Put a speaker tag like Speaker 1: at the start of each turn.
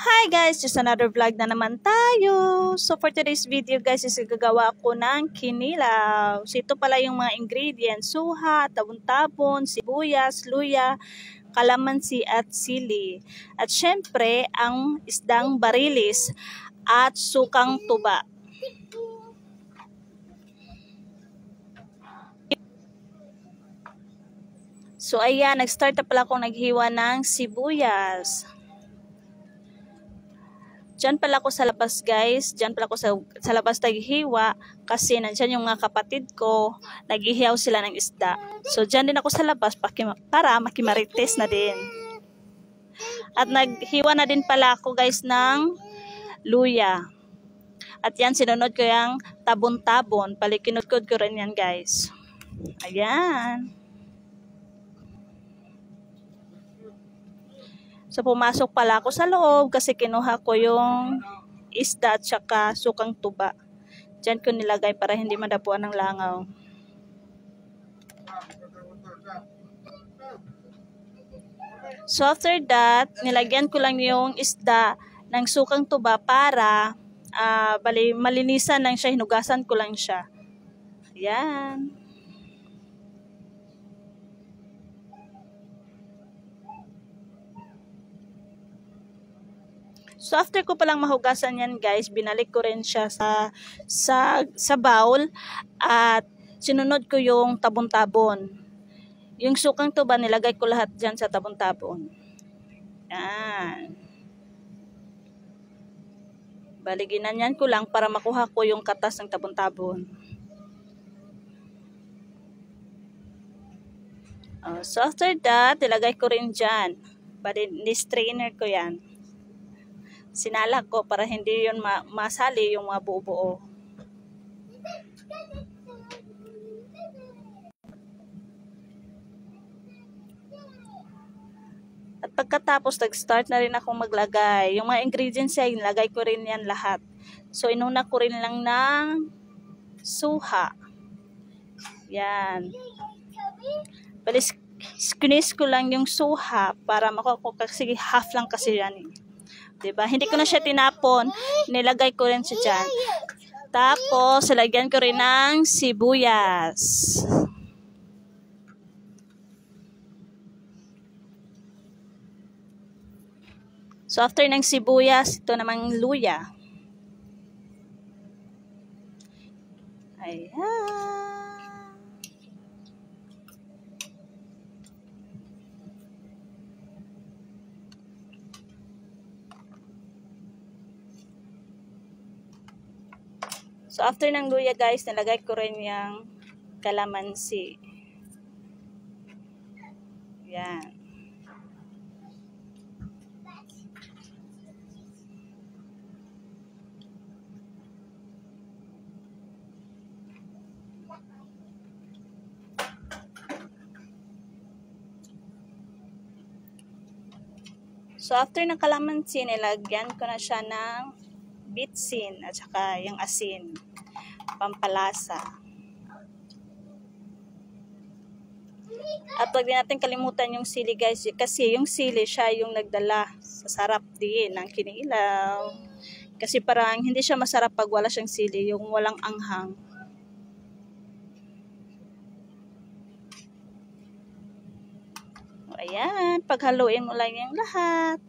Speaker 1: Hi guys! Just another vlog na naman tayo. So for today's video guys is gagawa ako ng kinilaw. So ito pala yung mga ingredients. Suha, tabon-tabon, sibuyas, luya, kalamansi at sili. At syempre ang isdang barilis at sukang tuba. So ayan, nag-start na pala akong naghiwa ng sibuyas. Diyan pala ako sa labas guys, diyan pala ako sa labas naghihiwa kasi nandiyan yung mga kapatid ko, naghihiyaw sila ng isda. So diyan din ako sa labas para makimarites na din. At naghiwa na din pala ako guys ng luya. At yan, sinunod ko yung tabon-tabon, palikinod-kod ko rin yan guys. Ayan. So pumasok pala ako sa loob kasi kinuha ko yung isda at saka sukang tuba. Diyan ko nilagay para hindi madapuan ng langaw. So after that, nilagyan ko lang yung isda ng sukang tuba para malinisan lang siya, hinugasan ko lang siya. Ayan. So after ko palang mahugasan yan guys, binalik ko rin siya sa bowl at sinunod ko yung tabon-tabon. Yung sukang tuba nilagay ko lahat dyan sa tabon-tabon. Yan. Baliginan yan ko lang para makuha ko yung katas ng tabon-tabon. So after that, nilagay ko rin dyan. Bali, ni-strainer ko yan. Sinalak ko para hindi yun masali yung mga buo-buo. At pagkatapos nag-start na rin akong maglagay. Yung mga ingredients ay nilagay ko rin yan lahat. So inuna ko rin lang ng suha. Yan. Bali, squeeze ko lang yung suha para makuha ko kasi half lang kasi yan eh. Diba? Hindi ko na siya tinapon. Nilagay ko rin siya dyan. Tapos, lagyan ko rin ng sibuyas. So, after ng sibuyas, ito namang luya. Ayan. So, after ng luya guys, nalagay ko rin yung kalamansi. Yan. So, after ng kalamansi, nilagyan ko na siya ng bitsin at saka yung asin, pampalasa. At huwag din natin kalimutan yung sili guys, kasi yung sili siya yung nagdala sa sarap din ng kinilaw. Kasi parang hindi siya masarap pag wala siyang sili, yung walang anghang. Ayan, paghaluin mo lang yung lahat.